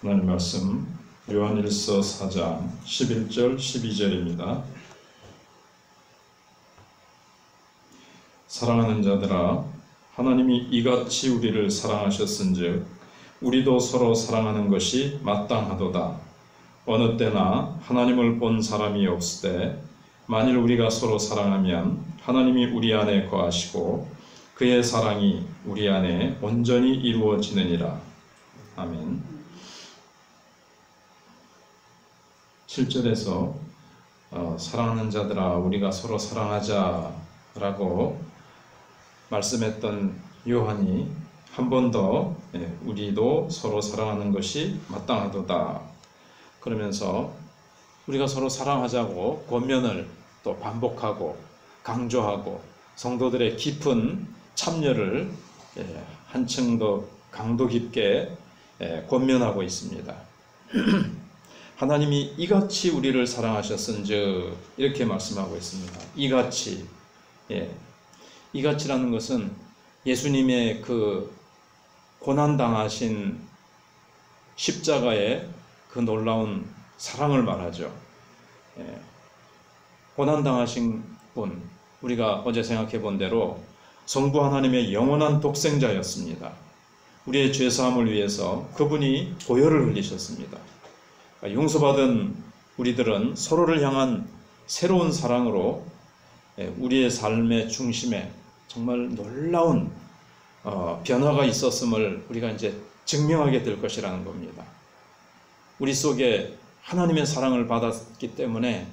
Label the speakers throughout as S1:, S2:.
S1: 하나님 말씀 요한일서 4장 11절 12절입니다. 사랑하는 자들아, 하나님이 이같이 우리를 사랑하셨은즉 우리도 서로 사랑하는 것이 마땅하도다. 어느 때나 하나님을 본 사람이 없으되 만일 우리가 서로 사랑하면 하나님이 우리 안에 거하시고 그의 사랑이 우리 안에 온전히 이루어지느니라. 아멘. 7절에서 사랑하는 자들아 우리가 서로 사랑하자라고 말씀했던 요한이 한 번 더 우리도 서로 사랑하는 것이 마땅하도다 그러면서 우리가 서로 사랑하자고 권면을 또 반복하고 강조하고 성도들의 깊은 참여를 한층 더 강도 깊게 권면하고 있습니다. 하나님이 이같이 우리를 사랑하셨은즉 이렇게 말씀하고 있습니다. 이같이, 이같이라는 것은 예수님의 그 고난당하신 십자가의 그 놀라운 사랑을 말하죠. 고난당하신 분, 우리가 어제 생각해 본 대로 성부 하나님의 영원한 독생자였습니다. 우리의 죄사함을 위해서 그분이 보혈을 흘리셨습니다. 용서받은 우리들은 서로를 향한 새로운 사랑으로 우리의 삶의 중심에 정말 놀라운 변화가 있었음을 우리가 이제 증명하게 될 것이라는 겁니다. 우리 속에 하나님의 사랑을 받았기 때문에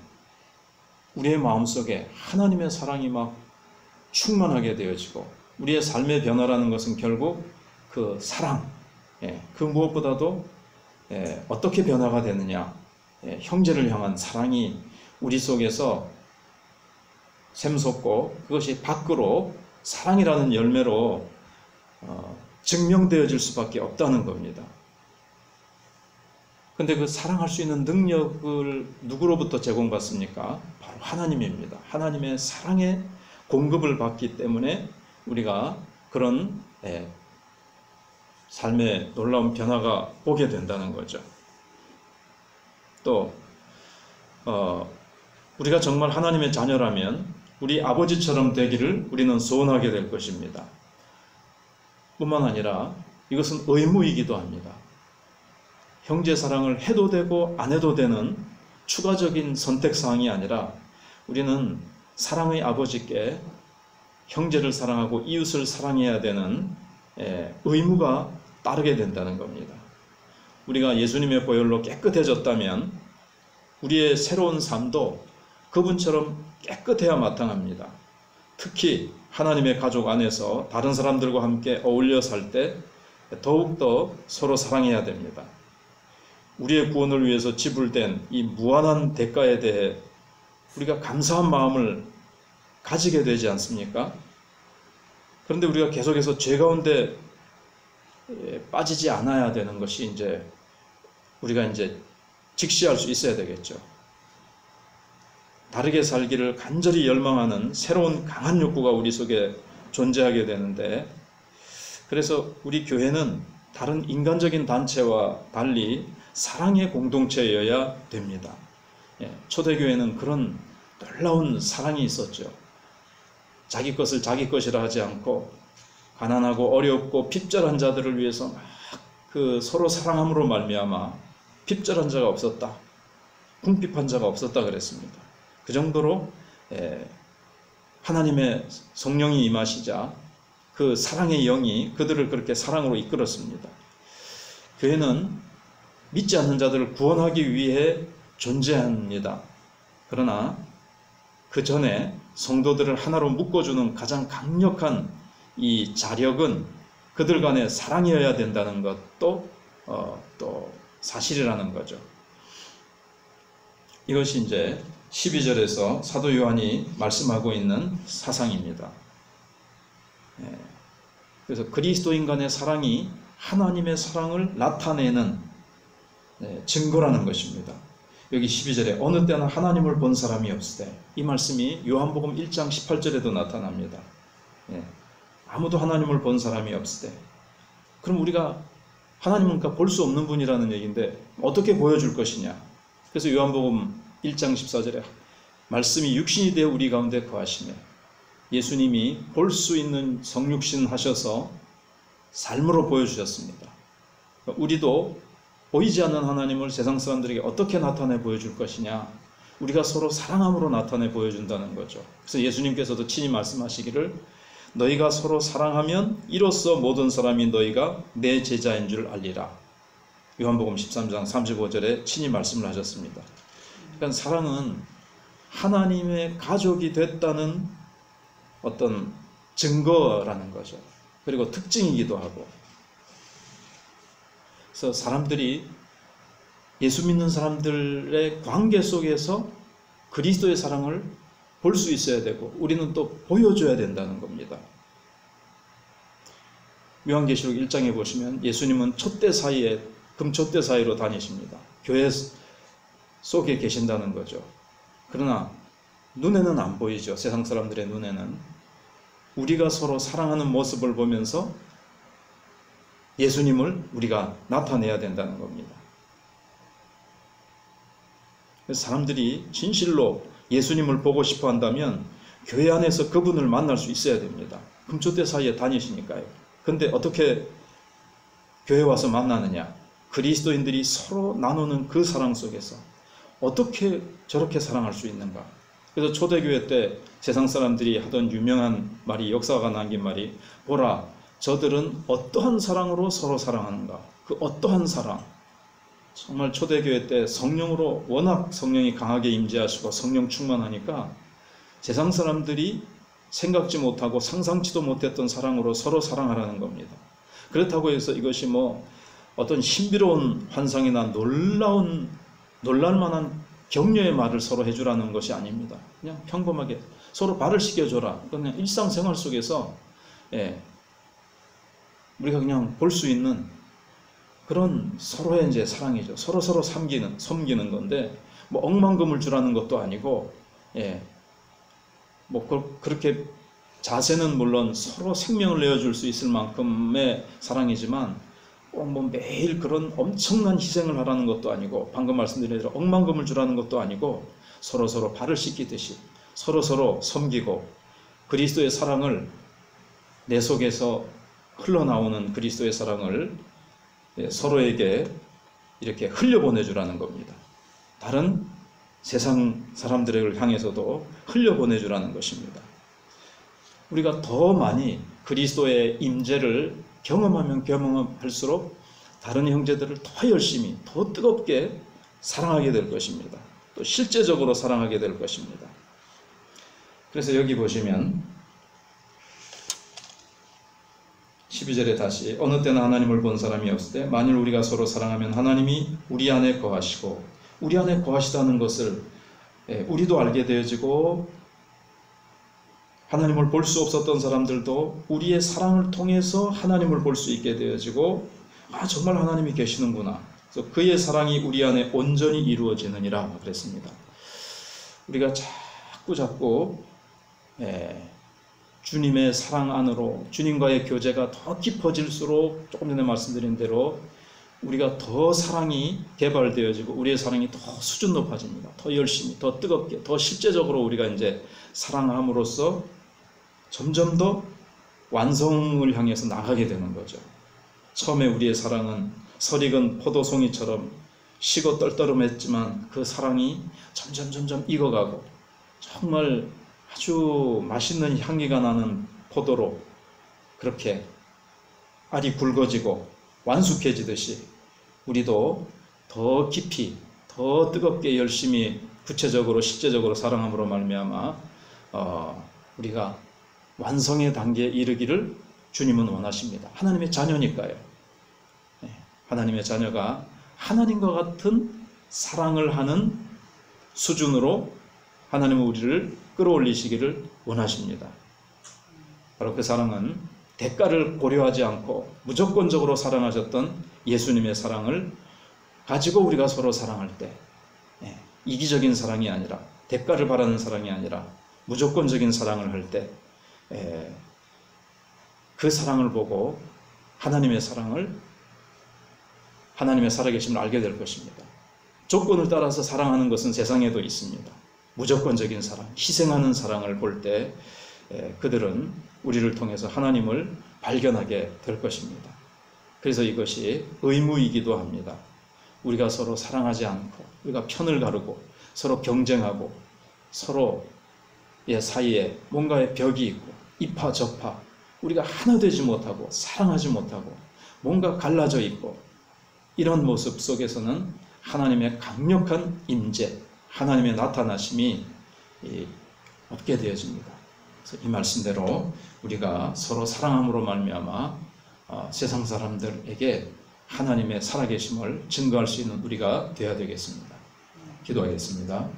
S1: 우리의 마음속에 하나님의 사랑이 막 충만하게 되어지고 우리의 삶의 변화라는 것은 결국 그 사랑, 그 무엇보다도 어떻게 변화가 되느냐, 형제를 향한 사랑이 우리 속에서 샘솟고 그것이 밖으로 사랑이라는 열매로 증명되어질 수밖에 없다는 겁니다. 근데 그 사랑할 수 있는 능력을 누구로부터 제공받습니까? 바로 하나님입니다. 하나님의 사랑의 공급을 받기 때문에 우리가 그런 삶의 놀라운 변화가 오게 된다는 거죠. 또 우리가 정말 하나님의 자녀라면 우리 아버지처럼 되기를 우리는 소원하게 될 것입니다. 뿐만 아니라 이것은 의무이기도 합니다. 형제 사랑을 해도 되고 안 해도 되는 추가적인 선택사항이 아니라 우리는 사랑의 아버지께 형제를 사랑하고 이웃을 사랑해야 되는 의무가 따르게 된다는 겁니다. 우리가 예수님의 보혈로 깨끗해졌다면 우리의 새로운 삶도 그분처럼 깨끗해야 마땅합니다. 특히 하나님의 가족 안에서 다른 사람들과 함께 어울려 살 때 더욱더 서로 사랑해야 됩니다. 우리의 구원을 위해서 지불된 이 무한한 대가에 대해 우리가 감사한 마음을 가지게 되지 않습니까? 그런데 우리가 계속해서 죄 가운데 빠지지 않아야 되는 것이 이제 우리가 이제 직시할 수 있어야 되겠죠. 다르게 살기를 간절히 열망하는 새로운 강한 욕구가 우리 속에 존재하게 되는데, 그래서 우리 교회는 다른 인간적인 단체와 달리 사랑의 공동체여야 됩니다. 초대교회는 그런 놀라운 사랑이 있었죠. 자기 것을 자기 것이라 하지 않고 가난하고 어렵고 핍절한 자들을 위해서 막 그 서로 사랑함으로 말미암아 핍절한 자가 없었다, 궁핍한 자가 없었다 그랬습니다. 그 정도로 하나님의 성령이 임하시자 그 사랑의 영이 그들을 그렇게 사랑으로 이끌었습니다. 교회는 믿지 않는 자들을 구원하기 위해 존재합니다. 그러나 그 전에 성도들을 하나로 묶어주는 가장 강력한 이 자력은 그들 간의 사랑이어야 된다는 것도 또 사실이라는 거죠. 이것이 이제 12절에서 사도 요한이 말씀하고 있는 사상입니다. 그래서 그리스도인 간의 사랑이 하나님의 사랑을 나타내는 증거라는 것입니다. 여기 12절에 어느 때나 하나님을 본 사람이 없으되, 이 말씀이 요한복음 1장 18절에도 나타납니다. 아무도 하나님을 본 사람이 없으되, 그럼 우리가 하나님은 그러니까 볼 수 없는 분이라는 얘기인데 어떻게 보여줄 것이냐. 그래서 요한복음 1장 14절에 말씀이 육신이 되어 우리 가운데 거하시네. 예수님이 볼 수 있는 성육신 하셔서 삶으로 보여주셨습니다. 우리도 보이지 않는 하나님을 세상 사람들에게 어떻게 나타내 보여줄 것이냐. 우리가 서로 사랑함으로 나타내 보여준다는 거죠. 그래서 예수님께서도 친히 말씀하시기를 너희가 서로 사랑하면 이로써 모든 사람이 너희가 내 제자인 줄 알리라. 요한복음 13장 35절에 친히 말씀을 하셨습니다. 그러니까 사랑은 하나님의 가족이 됐다는 어떤 증거라는 거죠. 그리고 특징이기도 하고. 그래서 사람들이 예수 믿는 사람들의 관계 속에서 그리스도의 사랑을 볼 수 있어야 되고 우리는 또 보여줘야 된다는 겁니다. 요한계시록 1장에 보시면 예수님은 촛대 사이에 금촛대 사이로 다니십니다. 교회 속에 계신다는 거죠. 그러나 눈에는 안 보이죠. 세상 사람들의 눈에는. 우리가 서로 사랑하는 모습을 보면서 예수님을 우리가 나타내야 된다는 겁니다. 그래서 사람들이 진실로 예수님을 보고 싶어 한다면 교회 안에서 그분을 만날 수 있어야 됩니다. 금초대 사이에 다니시니까요. 근데 어떻게 교회 와서 만나느냐? 그리스도인들이 서로 나누는 그 사랑 속에서 어떻게 저렇게 사랑할 수 있는가? 그래서 초대교회 때 세상 사람들이 하던 유명한 말이, 역사가 남긴 말이, 보라, 저들은 어떠한 사랑으로 서로 사랑하는가? 그 어떠한 사랑. 정말 초대교회 때 성령으로 워낙 성령이 강하게 임재하시고 성령 충만하니까 세상 사람들이 생각지 못하고 상상치도 못했던 사랑으로 서로 사랑하라는 겁니다. 그렇다고 해서 이것이 뭐 어떤 신비로운 환상이나 놀랄만한 격려의 말을 서로 해주라는 것이 아닙니다. 그냥 평범하게 서로 발을 씻겨줘라. 그냥 일상생활 속에서 우리가 그냥 볼 수 있는 그런 서로의 이제 사랑이죠. 서로 섬기는 건데, 뭐 억만금을 주라는 것도 아니고, 뭐 그렇게 자세는 물론 서로 생명을 내어줄 수 있을 만큼의 사랑이지만, 꼭 뭐 매일 그런 엄청난 희생을 하라는 것도 아니고, 방금 말씀드린 대로 억만금을 주라는 것도 아니고, 서로 발을 씻기듯이 서로 섬기고, 그리스도의 사랑을 내 속에서 흘러나오는 그리스도의 사랑을 서로에게 이렇게 흘려보내주라는 겁니다. 다른 세상 사람들을 향해서도 흘려보내주라는 것입니다. 우리가 더 많이 그리스도의 임재를 경험하면 경험할수록 다른 형제들을 더 열심히, 더 뜨겁게 사랑하게 될 것입니다. 또 실제적으로 사랑하게 될 것입니다. 그래서 여기 보시면 12절에 다시 어느 때나 하나님을 본 사람이 없을 때 만일 우리가 서로 사랑하면 하나님이 우리 안에 거하시고, 우리 안에 거하시다는 것을 우리도 알게 되어지고 하나님을 볼 수 없었던 사람들도 우리의 사랑을 통해서 하나님을 볼 수 있게 되어지고, 정말 하나님이 계시는구나. 그래서 그의 사랑이 우리 안에 온전히 이루어지느니라 그랬습니다. 우리가 자꾸 주님의 사랑 안으로, 주님과의 교제가 더 깊어질수록 조금 전에 말씀드린 대로 우리가 더 사랑이 개발되어지고 우리의 사랑이 더 수준 높아집니다. 더 열심히, 더 뜨겁게, 더 실제적으로 우리가 이제 사랑함으로써 점점 더 완성을 향해서 나가게 되는 거죠. 처음에 우리의 사랑은 설익은 포도송이처럼 시고 떨떠름했지만 그 사랑이 점점 익어가고 정말 아주 맛있는 향기가 나는 포도로 그렇게 알이 굵어지고 완숙해지듯이 우리도 더 깊이, 더 뜨겁게 열심히 구체적으로 실제적으로 사랑함으로 말미암아 우리가 완성의 단계에 이르기를 주님은 원하십니다. 하나님의 자녀니까요. 하나님의 자녀가 하나님과 같은 사랑을 하는 수준으로 하나님은 우리를 끌어올리시기를 원하십니다. 바로 그 사랑은 대가를 고려하지 않고 무조건적으로 사랑하셨던 예수님의 사랑을 가지고 우리가 서로 사랑할 때, 이기적인 사랑이 아니라, 대가를 바라는 사랑이 아니라 무조건적인 사랑을 할 때 그 사랑을 보고 하나님의 사랑을 하나님의 살아계심을 알게 될 것입니다. 조건을 따라서 사랑하는 것은 세상에도 있습니다. 무조건적인 사랑, 희생하는 사랑을 볼 때 그들은 우리를 통해서 하나님을 발견하게 될 것입니다. 그래서 이것이 의무이기도 합니다. 우리가 서로 사랑하지 않고 우리가 편을 가르고 서로 경쟁하고 서로의 사이에 뭔가의 벽이 있고 이파저파 우리가 하나 되지 못하고 사랑하지 못하고 뭔가 갈라져 있고 이런 모습 속에서는 하나님의 강력한 임재, 하나님의 나타나심이 없게 되어집니다. 그래서 이 말씀대로 우리가 서로 사랑함으로 말미암아 세상 사람들에게 하나님의 살아계심을 증거할 수 있는 우리가 되어야 되겠습니다. 기도하겠습니다.